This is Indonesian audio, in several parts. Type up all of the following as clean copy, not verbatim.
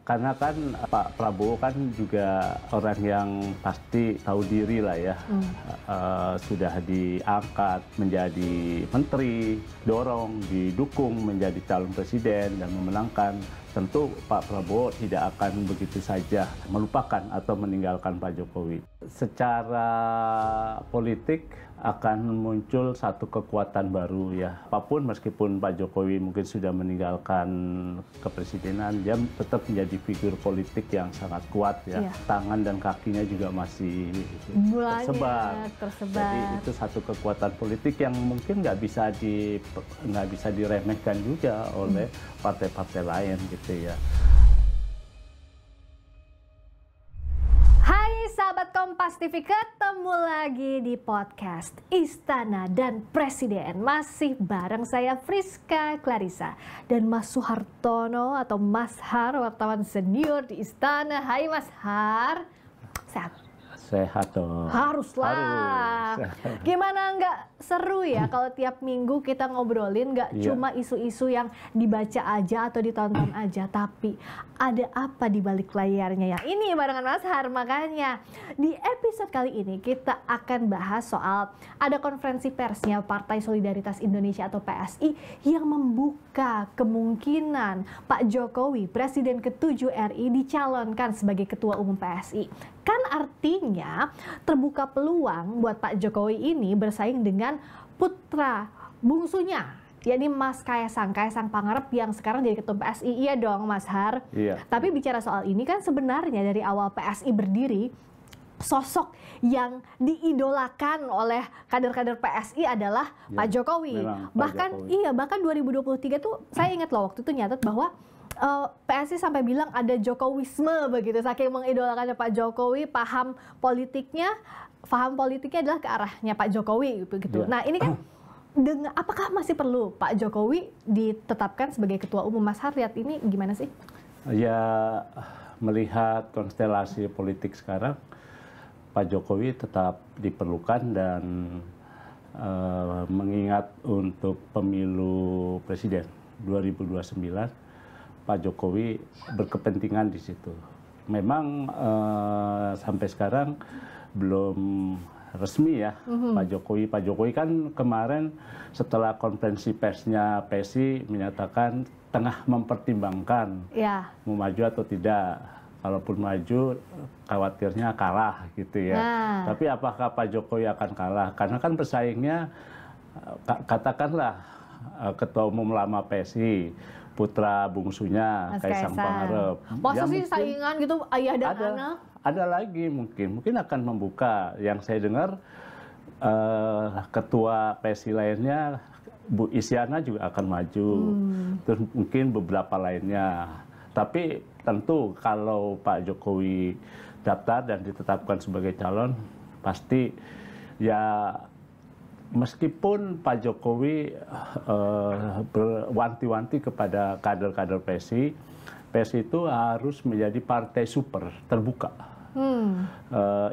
karena kan Pak Prabowo kan juga orang yang pasti tahu diri lah ya. Sudah diangkat menjadi menteri, dorong, didukung menjadi calon presiden dan memenangkan. Tentu Pak Prabowo tidak akan begitu saja melupakan atau meninggalkan Pak Jokowi. Secara politik akan muncul satu kekuatan baru ya. Apapun meskipun Pak Jokowi mungkin sudah meninggalkan kepresidenan, dia tetap menjadi figur politik yang sangat kuat ya. Tangan dan kakinya juga masih tersebar. Jadi itu satu kekuatan politik yang mungkin nggak bisa diremehkan juga oleh partai-partai lain gitu ya. Sahabat Kompas TV, ketemu lagi di podcast Istana dan Presiden. Masih bareng saya Friska Clarissa dan Mas Suhartono atau Mas Har, wartawan senior di Istana. Hai Mas Har, sehat? Sehat dong. Haruslah. Gimana nggak seru ya kalau tiap minggu kita ngobrolin nggak cuma isu-isu yang dibaca aja atau ditonton aja, tapi ada apa di balik layarnya ya. Ini barengan Mas Har, makanya di episode kali ini kita akan bahas soal ada konferensi persnya Partai Solidaritas Indonesia atau PSI yang membuka kemungkinan Pak Jokowi, Presiden ke-7 RI, dicalonkan sebagai Ketua Umum PSI. Kan artinya terbuka peluang buat Pak Jokowi ini bersaing dengan putra bungsunya, yakni Mas Kaesang Pangarep yang sekarang jadi Ketua PSI. Iya dong Mas Har? Iya. Tapi bicara soal ini kan sebenarnya dari awal PSI berdiri, sosok yang diidolakan oleh kader-kader PSI adalah Pak Jokowi. Bahkan 2023 tuh saya ingat loh waktu itu nyatet bahwa PSI sampai bilang ada Jokowisme begitu, saking mengidolakannya Pak Jokowi, paham politiknya adalah ke arahnya Pak Jokowi gitu. Nah ini kan apakah masih perlu Pak Jokowi ditetapkan sebagai Ketua Umum? Mas Har, lihat ini gimana sih? Ya, melihat konstelasi politik sekarang, Pak Jokowi tetap diperlukan dan mengingat untuk pemilu presiden 2029, Pak Jokowi berkepentingan di situ. Memang sampai sekarang belum resmi ya Pak Jokowi. Pak Jokowi kan kemarin setelah konferensi persnya PSI menyatakan tengah mempertimbangkan mau maju atau tidak. Kalaupun maju, khawatirnya kalah gitu ya. Tapi apakah Pak Jokowi akan kalah? Karena kan pesaingnya katakanlah Ketua Umum lama PSI, putra bungsunya Kaesang Pangarep. Posisi saingan gitu, ayah dan anak? Ada lagi mungkin akan membuka. Yang saya dengar ketua PSI lainnya, Bu Isyana juga akan maju. Terus mungkin beberapa lainnya. Tapi tentu kalau Pak Jokowi daftar dan ditetapkan sebagai calon, pasti ya meskipun Pak Jokowi berwanti-wanti kepada kader-kader PSI itu harus menjadi partai super, terbuka.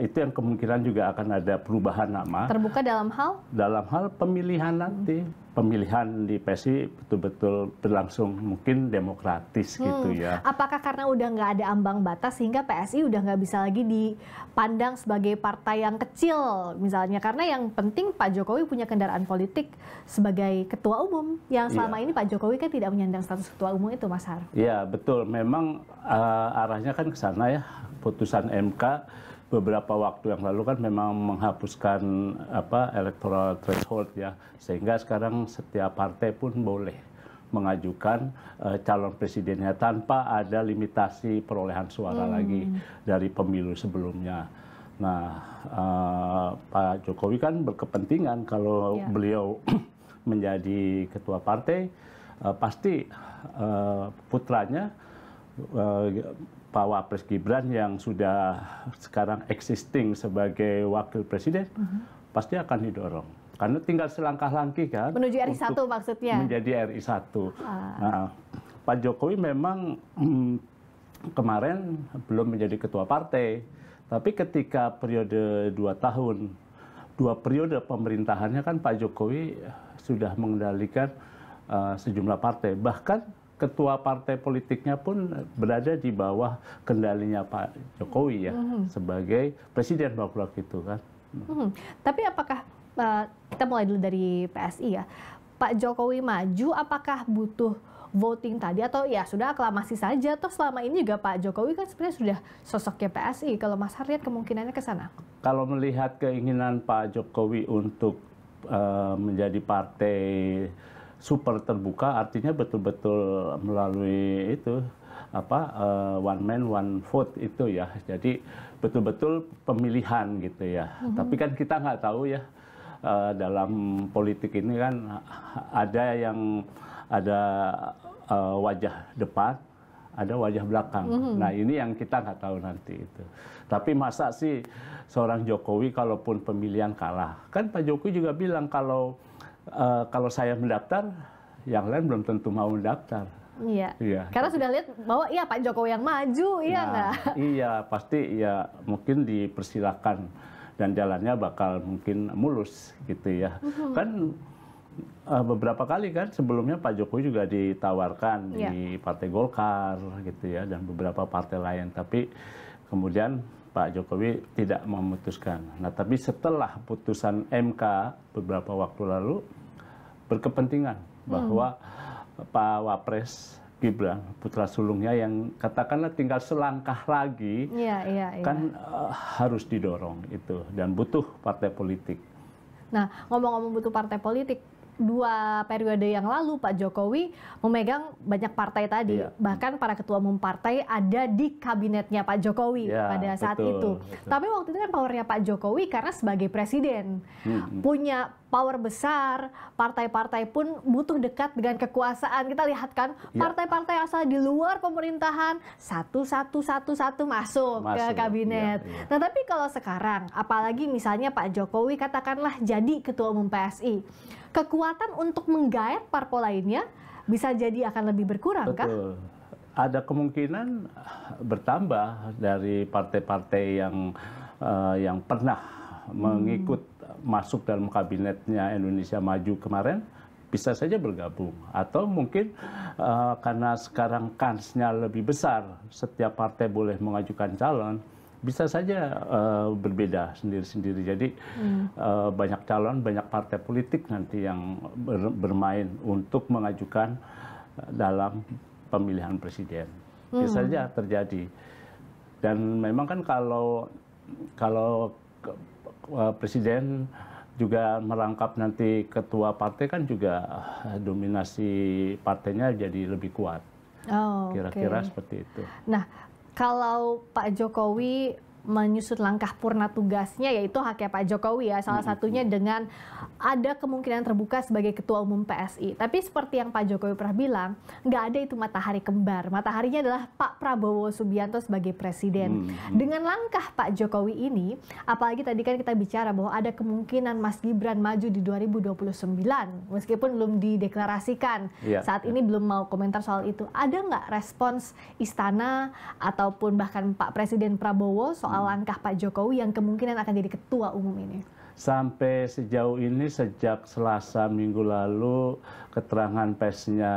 Itu yang kemungkinan juga akan ada perubahan nama. Terbuka dalam hal? Dalam hal pemilihan nanti. Pemilihan di PSI betul-betul berlangsung mungkin demokratis gitu ya. Apakah karena udah nggak ada ambang batas sehingga PSI udah nggak bisa lagi dipandang sebagai partai yang kecil misalnya? Karena yang penting Pak Jokowi punya kendaraan politik sebagai ketua umum yang selama ini Pak Jokowi kan tidak menyandang status ketua umum itu, Mas Har. Iya betul, memang arahnya kan ke sana ya. Putusan MK beberapa waktu yang lalu kan memang menghapuskan electoral threshold ya, sehingga sekarang setiap partai pun boleh mengajukan calon presidennya tanpa ada limitasi perolehan suara lagi dari pemilu sebelumnya. Nah, Pak Jokowi kan berkepentingan kalau beliau menjadi ketua partai, pasti putranya Pak Wapres Gibran yang sudah sekarang existing sebagai wakil presiden pasti akan didorong. Karena tinggal selangkah-langkah kan. Menuju RI 1 maksudnya? Menjadi RI 1. Nah, Pak Jokowi memang kemarin belum menjadi ketua partai. Tapi ketika periode 2 tahun, 2 periode pemerintahannya kan Pak Jokowi sudah mengendalikan sejumlah partai. Bahkan ketua partai politiknya pun berada di bawah kendalinya Pak Jokowi ya, sebagai presiden waktu itu kan. Tapi apakah, kita mulai dulu dari PSI ya, Pak Jokowi maju apakah butuh voting tadi atau ya sudah aklamasi saja? Atau selama ini juga Pak Jokowi kan sebenarnya sudah sosoknya PSI, kalau Mas Har lihat kemungkinannya ke sana? Kalau melihat keinginan Pak Jokowi untuk menjadi partai super terbuka, artinya betul-betul melalui itu one man one vote itu ya, jadi betul-betul pemilihan gitu ya. Tapi kan kita nggak tahu ya, dalam politik ini kan ada yang wajah depan, ada wajah belakang. Nah ini yang kita nggak tahu nanti itu. Tapi masa sih seorang Jokowi kalaupun pemilihan kalah, kan Pak Jokowi juga bilang kalau saya mendaftar, yang lain belum tentu mau mendaftar. Iya. Iya. Karena sudah lihat bahwa iya Pak Jokowi yang maju, iya nggak? Iya, pasti ya mungkin dipersilakan dan jalannya bakal mungkin mulus gitu ya. Kan beberapa kali kan sebelumnya Pak Jokowi juga ditawarkan di Partai Golkar gitu ya, dan beberapa partai lain. Tapi kemudian Pak Jokowi tidak memutuskan. Nah, tapi setelah putusan MK beberapa waktu lalu berkepentingan bahwa Pak Wapres Gibran putra sulungnya yang katakanlah tinggal selangkah lagi, kan harus didorong itu dan butuh partai politik. Nah, ngomong-ngomong butuh partai politik, 2 periode yang lalu Pak Jokowi memegang banyak partai tadi, bahkan para ketua umum partai ada di kabinetnya Pak Jokowi pada saat itu. Tapi waktu itu kan powernya Pak Jokowi karena sebagai presiden punya power besar, partai-partai pun butuh dekat dengan kekuasaan. Kita lihat kan partai-partai asal di luar pemerintahan satu masuk ke kabinet. Nah tapi kalau sekarang, apalagi misalnya Pak Jokowi katakanlah jadi ketua umum PSI, kekuatan untuk menggait parpol lainnya bisa jadi akan lebih berkurang, kah? Betul. Ada kemungkinan bertambah dari partai-partai yang pernah mengikut masuk dalam kabinetnya Indonesia Maju kemarin, bisa saja bergabung. Atau mungkin karena sekarang kansnya lebih besar, setiap partai boleh mengajukan calon, bisa saja berbeda sendiri-sendiri. Jadi banyak calon, banyak partai politik nanti yang bermain untuk mengajukan dalam pemilihan presiden. Bisa saja terjadi. Dan memang kan kalau presiden juga merangkap nanti ketua partai kan juga dominasi partainya jadi lebih kuat. Kira-kira seperti itu. Nah, kalau Pak Jokowi menyusut langkah purna tugasnya, yaitu haknya Pak Jokowi ya, salah satunya dengan ada kemungkinan terbuka sebagai ketua umum PSI. Tapi seperti yang Pak Jokowi pernah bilang, nggak ada itu matahari kembar. Mataharinya adalah Pak Prabowo Subianto sebagai presiden. Dengan langkah Pak Jokowi ini, apalagi tadi kan kita bicara bahwa ada kemungkinan Mas Gibran maju di 2029, meskipun belum dideklarasikan. Saat ini belum mau komentar soal itu. Ada nggak respons istana ataupun bahkan Pak Presiden Prabowo soal langkah Pak Jokowi yang kemungkinan akan jadi ketua umum ini? Sampai sejauh ini, sejak Selasa minggu lalu, keterangan persnya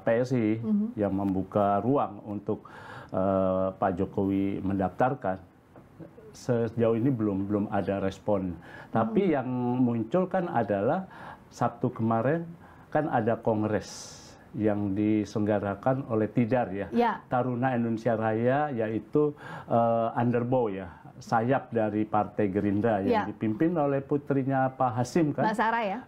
PSI yang membuka ruang untuk Pak Jokowi mendaftarkan, sejauh ini belum ada respon. Tapi yang muncul kan adalah Sabtu kemarin kan ada kongres yang diselenggarakan oleh Tidar ya, Taruna Indonesia Raya, yaitu underbow ya, sayap dari Partai Gerindra yang dipimpin oleh putrinya Pak Hasim kan, Mbak Sarah ya,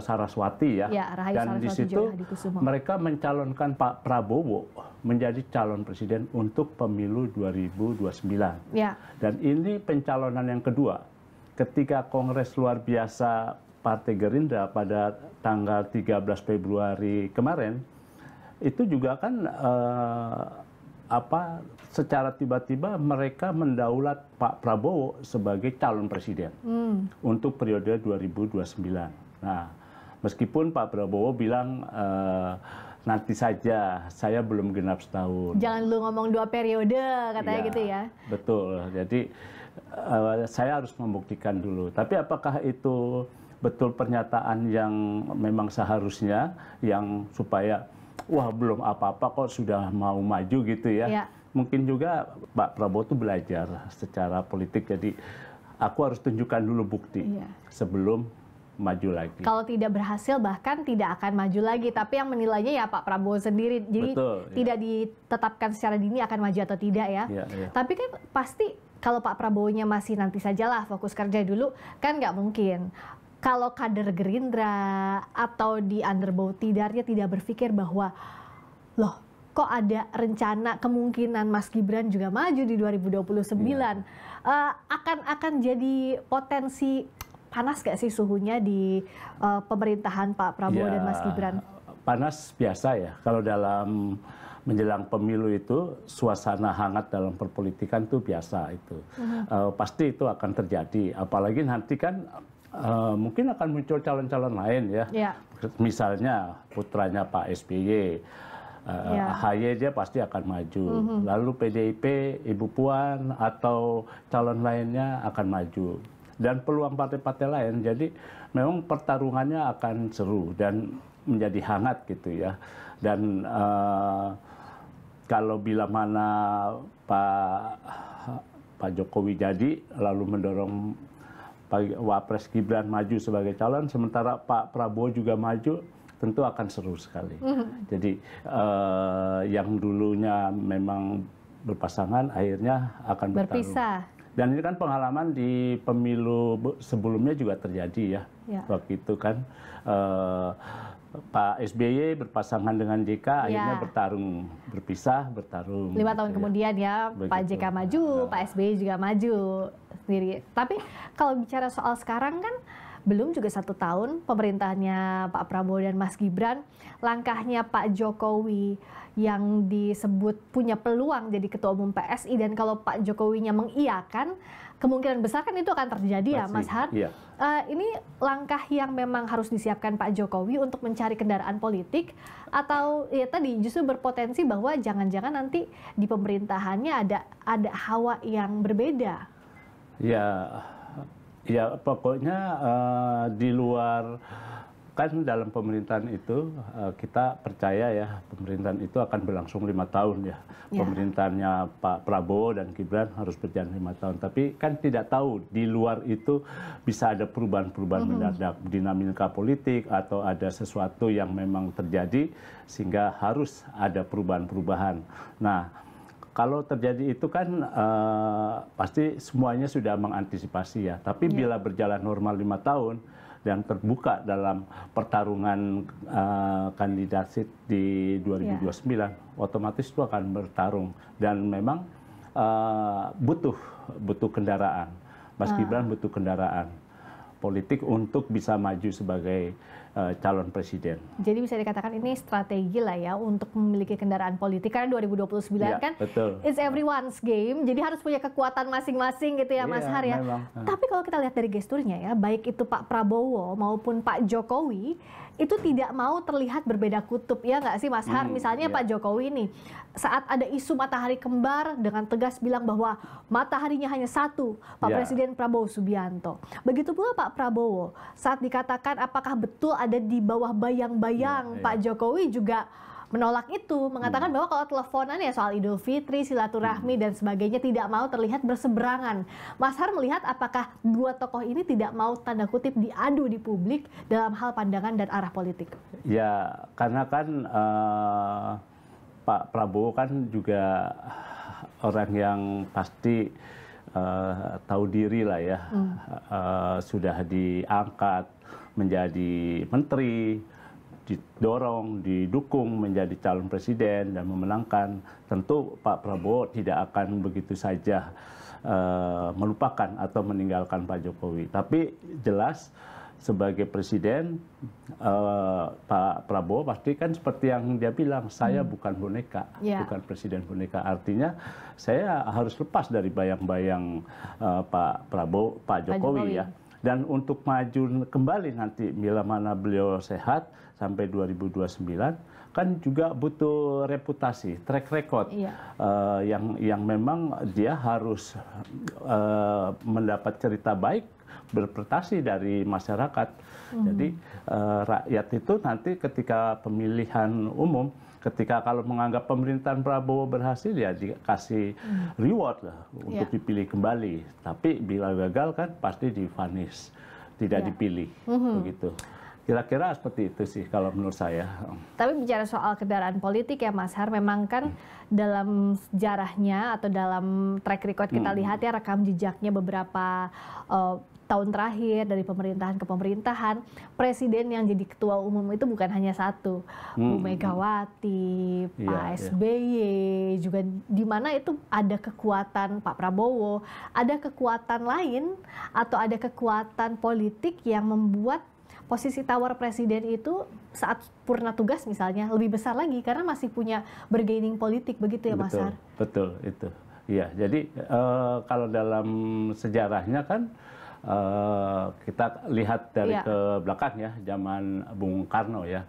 Saraswati ya, dan di situ mereka mencalonkan Pak Prabowo menjadi calon presiden untuk pemilu 2029. Dan ini pencalonan yang kedua ketika Kongres luar biasa Partai Gerindra pada tanggal 13 Februari kemarin, itu juga kan secara tiba-tiba mereka mendaulat Pak Prabowo sebagai calon presiden untuk periode 2029. Nah, meskipun Pak Prabowo bilang nanti saja, saya belum genap setahun. Jangan lu ngomong 2 periode, katanya gitu ya. Betul, jadi saya harus membuktikan dulu. Tapi apakah itu betul pernyataan yang memang seharusnya, yang supaya wah belum apa-apa kok sudah mau maju gitu ya. Ya. Mungkin juga Pak Prabowo tuh belajar secara politik, jadi aku harus tunjukkan dulu bukti sebelum maju lagi. Kalau tidak berhasil bahkan tidak akan maju lagi, tapi yang menilainya ya Pak Prabowo sendiri. Jadi tidak ditetapkan secara dini akan maju atau tidak ya. Tapi kan pasti kalau Pak Prabowo-nya masih nanti sajalah fokus kerja dulu, kan nggak mungkin. Kalau kader Gerindra atau di underbouh Tidarnya tidak berpikir bahwa loh kok ada rencana kemungkinan Mas Gibran juga maju di 2029, akan jadi potensi panas gak sih suhunya di pemerintahan Pak Prabowo dan Mas Gibran? Panas biasa ya, kalau dalam menjelang pemilu itu suasana hangat dalam perpolitikan itu biasa itu. Pasti itu akan terjadi, apalagi nanti kan mungkin akan muncul calon-calon lain ya. Misalnya putranya Pak SBY, AHY dia pasti akan maju. Lalu PDIP, Ibu Puan atau calon lainnya akan maju. Dan peluang partai-partai lain. Jadi memang pertarungannya akan seru dan menjadi hangat gitu ya. Dan kalau bila mana Pak Jokowi jadi lalu mendorong Wapres Gibran maju sebagai calon, sementara Pak Prabowo juga maju, tentu akan seru sekali. Jadi yang dulunya memang berpasangan akhirnya akan berpisah. Dan ini kan pengalaman di pemilu sebelumnya juga terjadi ya. Waktu itu kan Pak SBY berpasangan dengan JK, akhirnya berpisah, bertarung. 5 tahun kemudian ya, begitu. Pak JK maju, Pak SBY juga maju sendiri. Tapi kalau bicara soal sekarang kan, belum juga 1 tahun pemerintahannya Pak Prabowo dan Mas Gibran, langkahnya Pak Jokowi yang disebut punya peluang jadi ketua umum PSI, dan kalau Pak Jokowinya mengiyakan, kemungkinan besar kan itu akan terjadi. Pasti, ya Mas Har. Ini langkah yang memang harus disiapkan Pak Jokowi untuk mencari kendaraan politik, atau ya tadi justru berpotensi bahwa jangan-jangan nanti di pemerintahannya ada hawa yang berbeda. Ya pokoknya di luar, kan dalam pemerintahan itu kita percaya ya pemerintahan itu akan berlangsung 5 tahun ya. Pemerintahannya Pak Prabowo dan Gibran harus berjalan 5 tahun. Tapi kan tidak tahu di luar itu bisa ada perubahan-perubahan mendadak, dinamika politik atau ada sesuatu yang memang terjadi sehingga harus ada perubahan-perubahan. Nah, kalau terjadi itu kan pasti semuanya sudah mengantisipasi ya. Tapi bila berjalan normal 5 tahun dan terbuka dalam pertarungan kandidat di 2029, otomatis itu akan bertarung. Dan memang butuh kendaraan. Mas Gibran butuh kendaraan politik untuk bisa maju sebagai calon presiden. Jadi bisa dikatakan ini strategi lah ya untuk memiliki kendaraan politik, karena 2029 kan betul. It's everyone's game, jadi harus punya kekuatan masing-masing gitu ya Mas Har ya. Tapi kalau kita lihat dari gesturnya ya, baik itu Pak Prabowo maupun Pak Jokowi, itu tidak mau terlihat berbeda kutub, ya nggak sih Mas Har? Misalnya Pak Jokowi nih, saat ada isu matahari kembar dengan tegas bilang bahwa mataharinya hanya satu, Pak Presiden Prabowo Subianto. Begitu pula Pak Prabowo, saat dikatakan apakah betul ada di bawah bayang-bayang, Pak Jokowi juga menolak itu, mengatakan bahwa kalau teleponan ya soal Idul Fitri, silaturahmi dan sebagainya tidak mau terlihat berseberangan. Mas Har melihat apakah dua tokoh ini tidak mau tanda kutip diadu di publik dalam hal pandangan dan arah politik? Ya, karena kan Pak Prabowo kan juga orang yang pasti tahu diri lah ya, sudah diangkat menjadi menteri, didorong, didukung menjadi calon presiden dan memenangkan. Tentu Pak Prabowo tidak akan begitu saja melupakan atau meninggalkan Pak Jokowi. Tapi jelas sebagai presiden, Pak Prabowo pasti kan seperti yang dia bilang, saya bukan boneka, bukan presiden boneka. Artinya saya harus lepas dari bayang-bayang Pak Jokowi ya. Dan untuk maju kembali nanti bila mana beliau sehat sampai 2029, kan juga butuh reputasi, track record yang memang dia harus mendapat cerita baik, berprestasi dari masyarakat. Jadi rakyat itu nanti ketika pemilihan umum ketika kalau menganggap pemerintahan Prabowo berhasil ya dikasih reward lah untuk dipilih kembali. Tapi bila gagal kan pasti divonis, tidak dipilih, begitu. Kira-kira seperti itu sih kalau menurut saya. Tapi bicara soal kendaraan politik ya Mas Har, memang kan dalam sejarahnya atau dalam track record kita lihat ya rekam jejaknya beberapa tahun terakhir dari pemerintahan ke pemerintahan, presiden yang jadi ketua umum itu bukan hanya satu, Bu Megawati, Pak SBY, juga di mana itu ada kekuatan Pak Prabowo, ada kekuatan lain atau ada kekuatan politik yang membuat posisi tawar presiden itu saat purna tugas misalnya lebih besar lagi karena masih punya bargaining politik, begitu ya Mas Har? Betul, itu. Iya, jadi kalau dalam sejarahnya kan kita lihat dari ke belakang ya, zaman Bung Karno ya.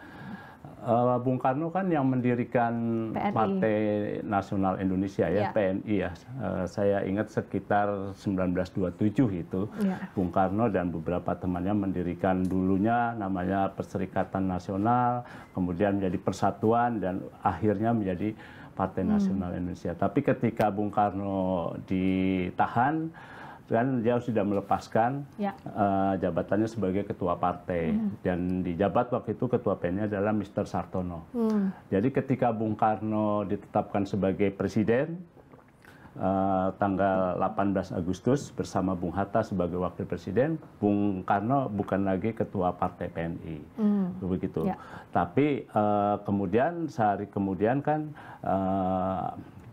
Bung Karno kan yang mendirikan PNI. Partai Nasional Indonesia ya, PNI ya. Saya ingat sekitar 1927 itu Bung Karno dan beberapa temannya mendirikan dulunya namanya Perserikatan Nasional, kemudian menjadi Persatuan dan akhirnya menjadi Partai Nasional Indonesia. Tapi ketika Bung Karno ditahan, kan dia sudah melepaskan jabatannya sebagai ketua partai dan dijabat waktu itu ketua PNI adalah Mr. Sartono. Jadi ketika Bung Karno ditetapkan sebagai presiden tanggal 18 Agustus bersama Bung Hatta sebagai wakil presiden, Bung Karno bukan lagi ketua partai PNI, begitu. Tapi kemudian sehari kemudian kan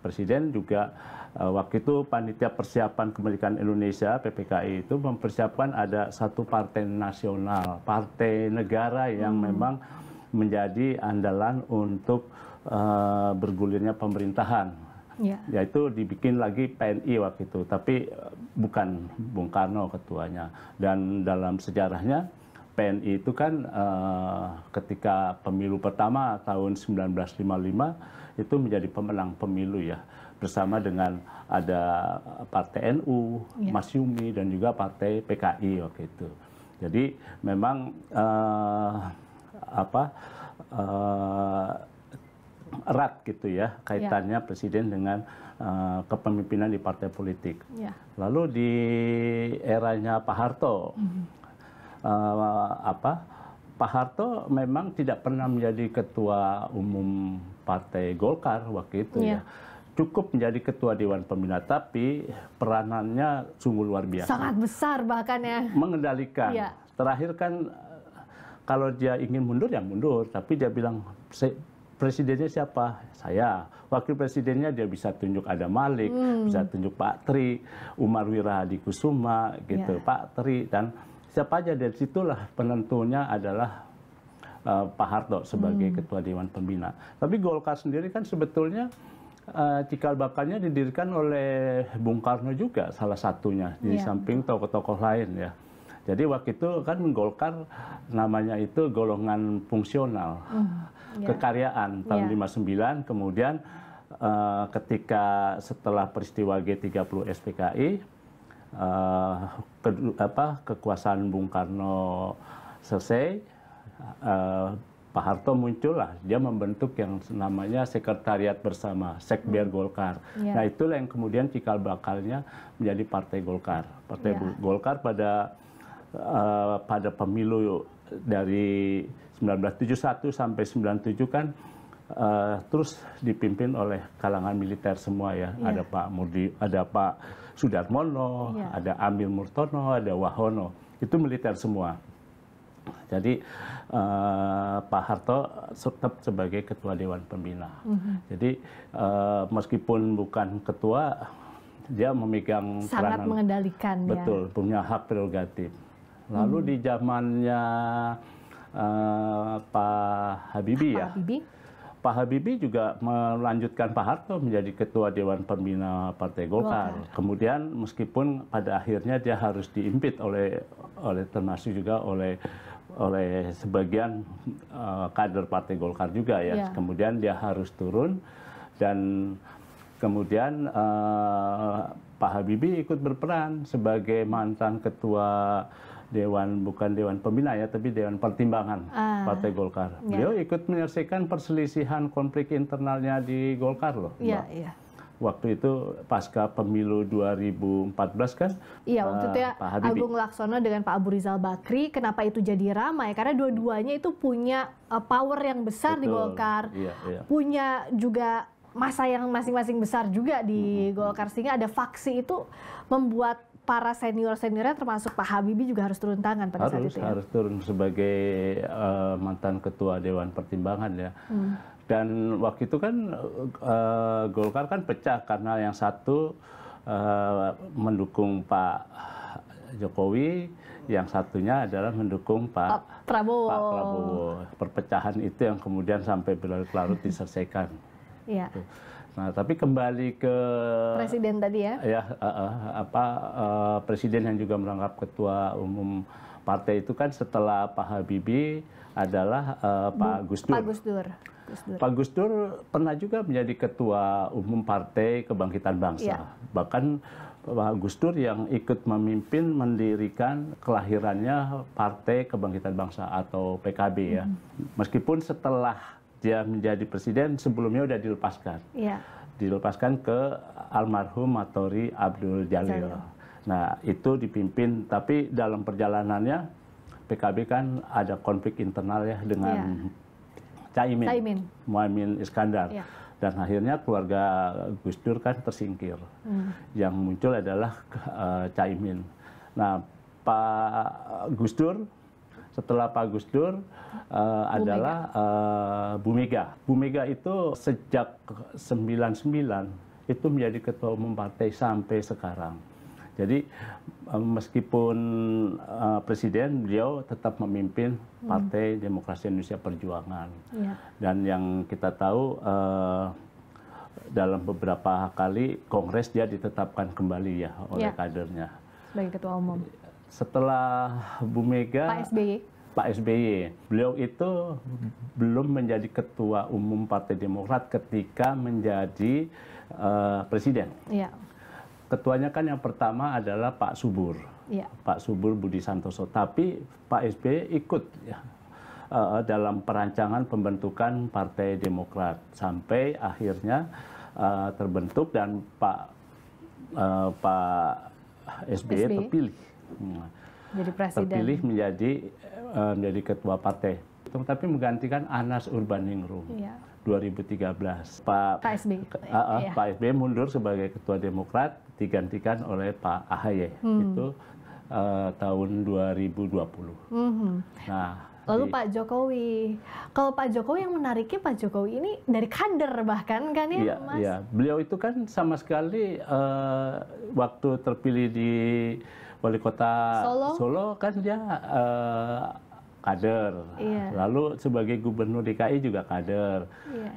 presiden juga waktu itu panitia persiapan kemerdekaan Indonesia PPKI itu mempersiapkan ada satu partai nasional, partai negara yang memang menjadi andalan untuk bergulirnya pemerintahan. Yaitu dibikin lagi PNI waktu itu, tapi bukan Bung Karno ketuanya. Dan dalam sejarahnya PNI itu kan ketika pemilu pertama tahun 1955 itu menjadi pemenang pemilu ya, bersama dengan ada Partai NU, Masyumi, dan juga Partai PKI waktu itu. Jadi memang erat gitu ya kaitannya presiden dengan kepemimpinan di partai politik. Lalu di eranya Pak Harto, Pak Harto memang tidak pernah menjadi ketua umum Partai Golkar waktu itu ya. Cukup menjadi ketua Dewan Pembina, tapi peranannya sungguh luar biasa. Sangat besar bahkan ya. Mengendalikan. Terakhir kan kalau dia ingin mundur ya mundur, tapi dia bilang presidennya siapa? Saya. Wakil presidennya dia bisa tunjuk ada Malik, bisa tunjuk Pak Tri, Umar Wirahadikusuma gitu, Pak Tri, dan siapa aja. Dari situlah penentunya adalah Pak Harto sebagai ketua Dewan Pembina. Tapi Golkar sendiri kan sebetulnya cikal bakalnya didirikan oleh Bung Karno juga salah satunya, di samping tokoh-tokoh lain ya. Jadi waktu itu kan Golkar namanya itu golongan fungsional, kekaryaan tahun 59, kemudian ketika setelah peristiwa G30 SPKI, kekuasaan Bung Karno selesai, Pak Harto muncul lah, dia membentuk yang namanya Sekretariat Bersama, Sekber Golkar. Nah itulah yang kemudian cikal bakalnya menjadi Partai Golkar. Partai Golkar pada pemilu dari 1971 sampai 97 kan terus dipimpin oleh kalangan militer semua ya. Ada Pak Murdi, ada Pak Sudarmono, ada Amir Murtono, ada Wahono. Itu militer semua. Jadi Pak Harto tetap sebagai ketua Dewan Pembina. Jadi meskipun bukan ketua, dia memegang sangat peranan, mengendalikan. Betul, punya hak prerogatif. Lalu di zamannya Pak Habibie ya. Pak Habibie juga melanjutkan Pak Harto menjadi ketua Dewan Pembina Partai Golkar. Kemudian meskipun pada akhirnya dia harus diimpit oleh termasuk juga oleh sebagian kader Partai Golkar juga ya. Kemudian dia harus turun dan kemudian Pak Habibie ikut berperan sebagai mantan ketua bukan Dewan Pembina ya, tapi Dewan Pertimbangan Partai Golkar. Beliau ikut menyelesaikan perselisihan konflik internalnya di Golkar loh. Iya, iya. Waktu itu pasca pemilu 2014 kan? Iya, waktu itu ya Agung Laksono dengan Pak Abu Rizal Bakri, kenapa itu jadi ramai? Karena dua-duanya itu punya power yang besar di Golkar, punya juga masa yang masing-masing besar juga di Golkar, sehingga ada faksi itu membuat para senior-seniornya termasuk Pak Habibie juga harus turun tangan pada saat itu. Harus turun sebagai mantan ketua Dewan Pertimbangan ya. Dan waktu itu kan Golkar kan pecah karena yang satu mendukung Pak Jokowi, yang satunya adalah mendukung Pak Prabowo. Perpecahan itu yang kemudian sampai berlarut-larut diselesaikan. Iya. Nah, tapi kembali ke presiden tadi ya. Ya, presiden yang juga merangkap ketua umum partai itu kan setelah Pak Habibie adalah Pak Gus Dur. Pak Gus Dur pernah juga menjadi ketua umum Partai Kebangkitan Bangsa. Bahkan Pak Gus Dur yang ikut memimpin mendirikan kelahirannya Partai Kebangkitan Bangsa atau PKB ya. Meskipun setelah dia menjadi presiden, sebelumnya sudah dilepaskan. Dilepaskan ke almarhum Matori Abdul Jalil. Nah, itu dipimpin, tapi dalam perjalanannya PKB kan ada konflik internal ya dengan Muhaimin Iskandar. Dan akhirnya keluarga Gus Dur kan tersingkir. Yang muncul adalah Caimin. Nah, Pak Gus Dur, setelah Pak Gus Dur adalah Bu Mega. Bu Mega itu sejak 99 itu menjadi ketua umum partai sampai sekarang. Jadi meskipun presiden, beliau tetap memimpin Partai Demokrasi Indonesia Perjuangan. Dan yang kita tahu dalam beberapa kali kongres dia ditetapkan kembali ya oleh kadernya. Sebagai ketua umum. Setelah Bu Mega, Pak SBY, beliau itu belum menjadi ketua umum Partai Demokrat ketika menjadi presiden. Ketuanya kan yang pertama adalah Pak Subur, Pak Subur Budi Santoso. Tapi Pak SBY ikut ya, dalam perancangan pembentukan Partai Demokrat sampai akhirnya terbentuk dan Pak SBY terpilih. Jadi presiden. Terpilih menjadi ketua partai. Tapi menggantikan Anas Urbaningrum. 2013. Pak SBY mundur sebagai ketua Demokrat, digantikan oleh Pak AHY. Itu tahun 2020. Nah, lalu Pak Jokowi. Kalau Pak Jokowi, yang menariknya Pak Jokowi ini dari kader bahkan kan ya, Mas? Iya, beliau itu kan sama sekali waktu terpilih di wali kota Solo kan dia kader. Lalu sebagai gubernur DKI juga kader.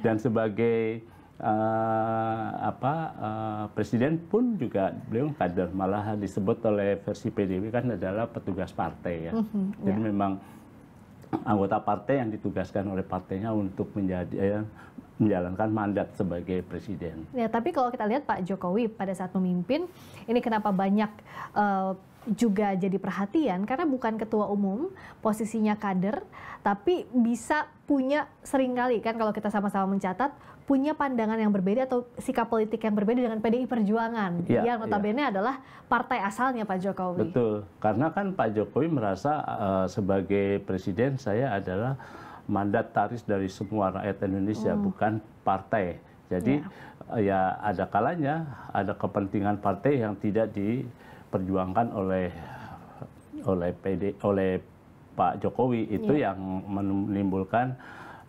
Dan sebagai presiden pun juga beliau kader. Malah disebut oleh versi PDIP kan adalah petugas partai ya. Jadi memang anggota partai yang ditugaskan oleh partainya untuk menjalankan mandat sebagai presiden. Ya, tapi kalau kita lihat Pak Jokowi pada saat memimpin, ini kenapa banyak juga jadi perhatian, karena bukan ketua umum, posisinya kader, tapi bisa punya seringkali kan kalau kita sama-sama mencatat, punya pandangan yang berbeda atau sikap politik yang berbeda dengan PDI Perjuangan, yang notabene adalah partai asalnya Pak Jokowi. Betul, karena kan Pak Jokowi merasa sebagai presiden saya adalah mandataris dari semua rakyat Indonesia, bukan partai. Jadi ya ada kalanya ada kepentingan partai yang tidak diperjuangkan oleh Pak Jokowi, itu yang menimbulkan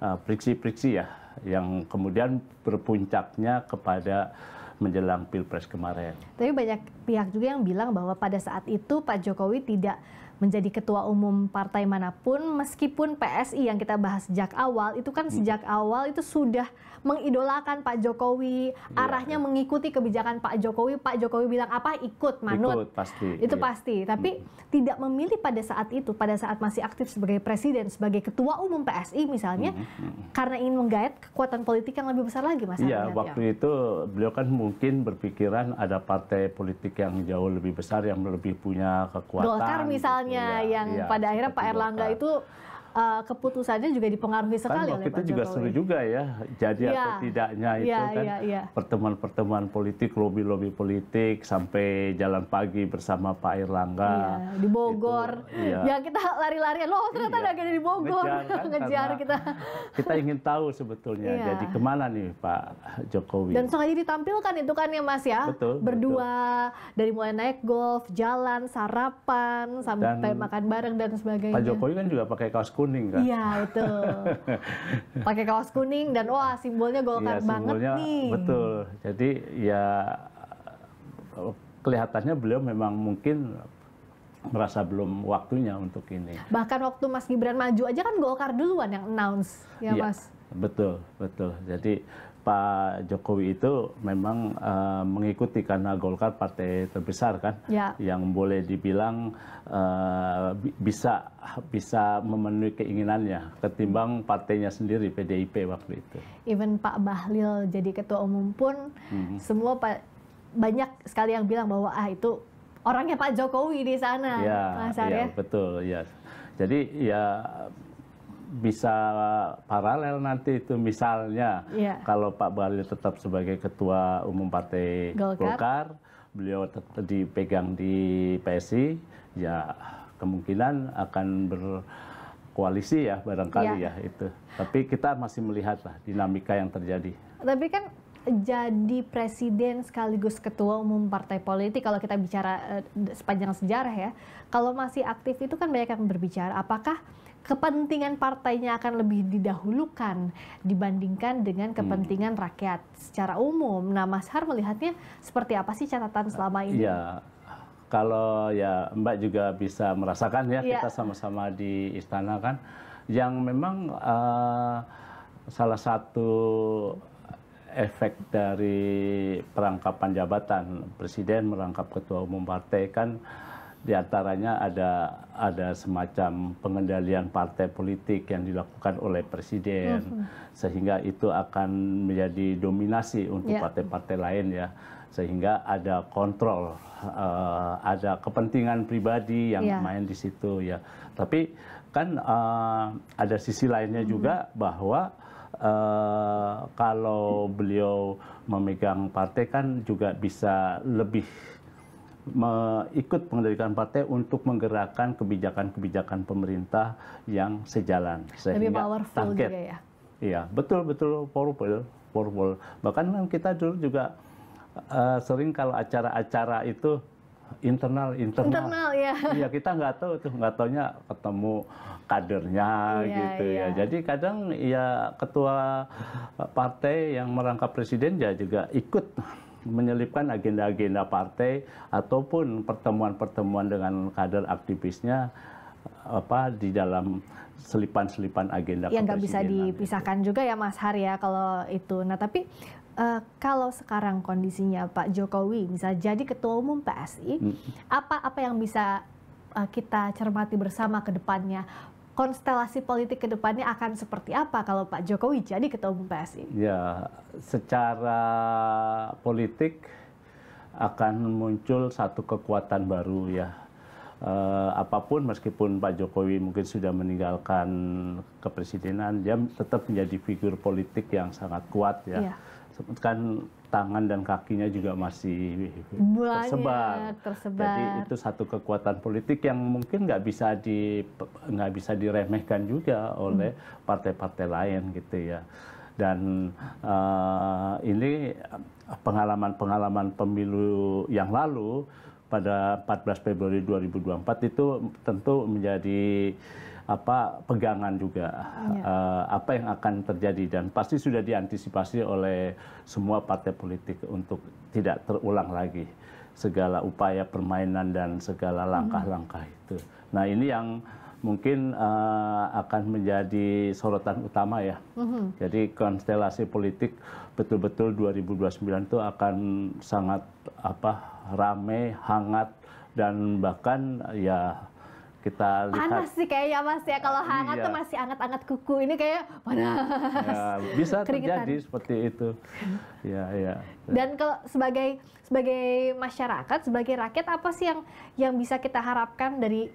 friksi-friksi ya, yang kemudian berpuncaknya kepada menjelang Pilpres kemarin. Tapi banyak pihak juga yang bilang bahwa pada saat itu Pak Jokowi tidak menjadi ketua umum partai manapun, meskipun PSI yang kita bahas sejak awal, itu kan sejak awal itu sudah mengidolakan Pak Jokowi, arahnya mengikuti kebijakan Pak Jokowi bilang apa, ikut, manut. Pasti. Itu pasti, tapi tidak memilih pada saat itu, pada saat masih aktif sebagai presiden, sebagai ketua umum PSI misalnya, karena ingin menggait kekuatan politik yang lebih besar lagi, Mas. Iya, waktu itu beliau kan mungkin berpikiran ada partai politik yang jauh lebih besar, yang lebih punya kekuatan. Golkar misalnya. Golkarnya yang pada akhirnya Pak Erlangga Golkar. itu keputusannya juga dipengaruhi sekali oleh Waktu Pak itu juga Jokowi. seru juga ya, jadi atau tidaknya itu kan pertemuan-pertemuan politik, lobi-lobi politik sampai jalan pagi bersama Pak Erlangga. Di Bogor, ya kita lari-larian, loh ternyata ada agenda di Bogor, ngejar kita. Kita ingin tahu sebetulnya, jadi kemana nih Pak Jokowi. Dan sengaja ditampilkan itu kan ya Mas ya, berdua, dari mulai naik golf, jalan, sarapan, sampai makan bareng dan sebagainya. Pak Jokowi kan juga pakai kaos kuning kan? Iya itu, pakai kaos kuning dan wah simbolnya Golkar banget nih. Betul, jadi ya kelihatannya beliau memang mungkin merasa belum waktunya untuk ini. Bahkan waktu Mas Gibran maju aja kan Golkar duluan yang announce, ya Mas? Betul, betul. Jadi Pak Jokowi itu memang mengikuti karena Golkar partai terbesar kan, yang boleh dibilang bisa memenuhi keinginannya ketimbang partainya sendiri PDIP waktu itu. Even Pak Bahlil jadi ketua umum pun semua banyak sekali yang bilang bahwa itu orangnya Pak Jokowi di sana, Mas Arya. Betul, ya. Jadi ya bisa paralel nanti itu misalnya kalau Pak Bahlil tetap sebagai ketua umum partai Golkar, beliau tetap dipegang di PSI, ya kemungkinan akan berkoalisi ya barangkali ya itu. Tapi kita masih melihat lah dinamika yang terjadi. Tapi kan jadi presiden sekaligus ketua umum partai politik, kalau kita bicara sepanjang sejarah ya, kalau masih aktif itu kan banyak yang berbicara apakah kepentingan partainya akan lebih didahulukan dibandingkan dengan kepentingan rakyat secara umum. Nah, Mas Har melihatnya seperti apa sih catatan selama ini? Ya, kalau ya Mbak juga bisa merasakan ya, kita sama-sama di istana kan, yang memang salah satu efek dari perangkapan jabatan presiden merangkap ketua umum partai kan, diantaranya ada semacam pengendalian partai politik yang dilakukan oleh presiden, sehingga itu akan menjadi dominasi untuk partai-partai lain ya, sehingga ada kontrol, ada kepentingan pribadi yang main di situ ya. Tapi kan ada sisi lainnya juga bahwa kalau beliau memegang partai kan juga bisa lebih ikut mengendalikan partai untuk menggerakkan kebijakan-kebijakan pemerintah yang sejalan, sehingga lebih powerful juga ya. Iya, betul powerful. Bahkan kan kita dulu juga sering kalau acara-acara itu internal ya. Iya, kita nggak tahu tuh, nggak taunya ketemu kadernya gitu ya. Jadi kadang ya ketua partai yang merangkap presiden ya juga ikut menyelipkan agenda-agenda partai ataupun pertemuan-pertemuan dengan kader aktivisnya di dalam selipan-selipan agenda yang nggak bisa dipisahkan juga ya Mas Har ya kalau itu. Nah tapi kalau sekarang kondisinya Pak Jokowi bisa jadi ketua umum PSI, apa yang bisa kita cermati bersama ke depannya? Konstelasi politik ke depannya akan seperti apa kalau Pak Jokowi jadi ketua umum PSI? Ya, secara politik akan muncul satu kekuatan baru ya. Apapun meskipun Pak Jokowi mungkin sudah meninggalkan kepresidenan, dia tetap menjadi figur politik yang sangat kuat ya. Kan tangan dan kakinya juga masih tersebar. Jadi itu satu kekuatan politik yang mungkin nggak bisa diremehkan juga oleh partai-partai lain gitu ya. Dan ini pengalaman pemilu yang lalu pada 14 Februari 2024 itu tentu menjadi pegangan juga apa yang akan terjadi, dan pasti sudah diantisipasi oleh semua partai politik untuk tidak terulang lagi segala upaya permainan dan segala langkah-langkah itu. Nah ini yang mungkin akan menjadi sorotan utama ya. Jadi konstelasi politik betul-betul 2029 itu akan sangat ramai, hangat, dan bahkan ya kita lihat panas sih kayaknya Mas ya, kalau hangat tuh masih anget-anget kuku, ini kayak panas. Ya, bisa terjadi seperti itu. Ya. Dan kalau sebagai masyarakat, sebagai rakyat, apa sih yang bisa kita harapkan dari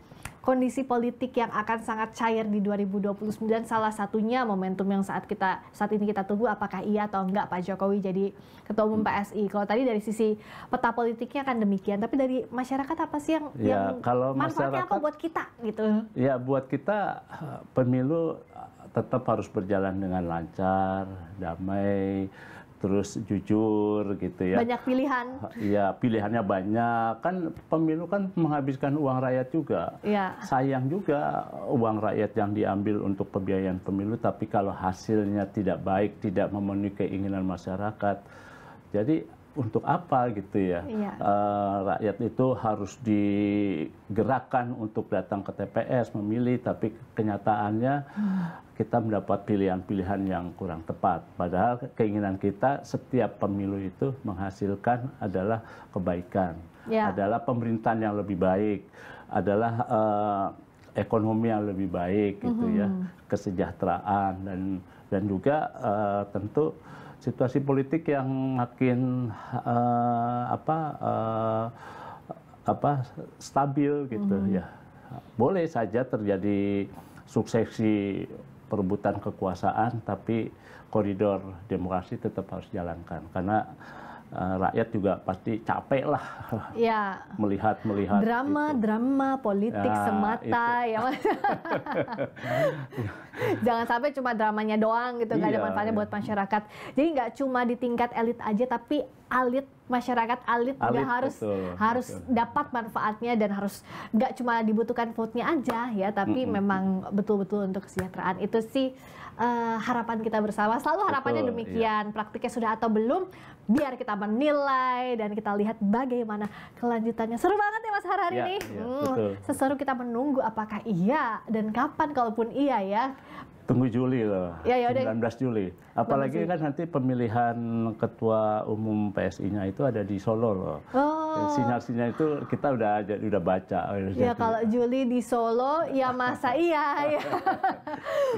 kondisi politik yang akan sangat cair di 2029, salah satunya momentum yang saat ini kita tunggu apakah iya atau enggak Pak Jokowi jadi Ketua Umum PSI. Kalau tadi dari sisi peta politiknya kan demikian, tapi dari masyarakat apa sih yang kalau manfaatnya masyarakat, apa buat kita gitu? Ya buat kita pemilu tetap harus berjalan dengan lancar, damai, terus jujur gitu ya. Banyak pilihan. Iya, pilihannya banyak. Kan pemilu kan menghabiskan uang rakyat juga. Ya. Sayang juga uang rakyat yang diambil untuk pembiayaan pemilu, tapi kalau hasilnya tidak baik, tidak memenuhi keinginan masyarakat. Jadi untuk apa gitu ya? Iya. Rakyat itu harus digerakkan untuk datang ke TPS memilih, tapi kenyataannya kita mendapat pilihan-pilihan yang kurang tepat. Padahal keinginan kita setiap pemilu itu menghasilkan adalah kebaikan, adalah pemerintahan yang lebih baik, adalah ekonomi yang lebih baik gitu ya, kesejahteraan dan juga tentu situasi politik yang makin stabil gitu ya. Boleh saja terjadi suksesi perebutan kekuasaan, tapi koridor demokrasi tetap harus jalankan karena rakyat juga pasti capek lah melihat drama politik semata ya Mas. Jangan sampai cuma dramanya doang gitu, nggak ada manfaatnya buat masyarakat. Jadi nggak cuma di tingkat elit aja, tapi masyarakat juga harus dapat manfaatnya dan harus nggak cuma dibutuhkan vote-nya aja ya, tapi memang betul-betul untuk kesejahteraan. Itu sih harapan kita bersama. Selalu harapannya demikian. Praktiknya sudah atau belum, biar kita menilai dan kita lihat bagaimana kelanjutannya. Seru banget ya Mas Har hari ini. Seseru kita menunggu apakah iya dan kapan kalaupun iya ya. Tunggu Juli loh, 19 Juli. Apalagi kan nanti pemilihan Ketua Umum PSI-nya itu ada di Solo loh. Sinyal-sinyal itu kita udah baca. Ya kalau Juli di Solo, ya masa iya ya.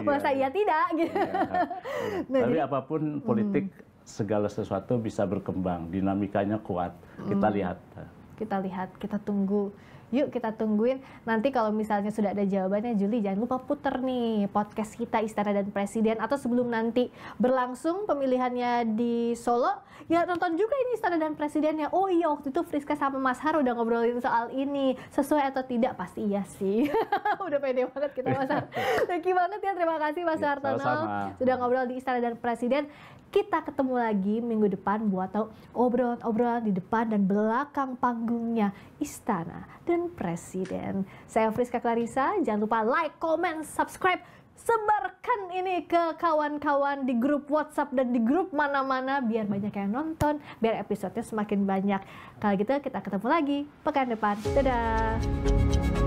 Masa iya tidak gitu. Tapi apapun politik, segala sesuatu bisa berkembang, dinamikanya kuat. Kita lihat. Kita tunggu. Yuk kita tungguin. Nanti kalau misalnya sudah ada jawabannya, Juli jangan lupa puter nih podcast kita Istana dan Presiden. Atau sebelum nanti berlangsung pemilihannya di Solo, ya nonton juga ini Istana dan Presidennya. Oh iya, waktu itu Friska sama Mas Har udah ngobrolin soal ini. Sesuai atau tidak? Pasti iya sih. Udah pede banget kita Mas Har. Thank you banget ya, terima kasih Mas Hartono sudah ngobrol di Istana dan Presiden. Kita ketemu lagi minggu depan buat tahu obrolan-obrolan di depan dan belakang panggungnya Istana dan Presiden. Saya Friska Clarissa, jangan lupa like, comment, subscribe, sebarkan ini ke kawan-kawan di grup WhatsApp dan di grup mana-mana biar banyak yang nonton, biar episodenya semakin banyak. Kalau gitu kita ketemu lagi pekan depan. Dadah!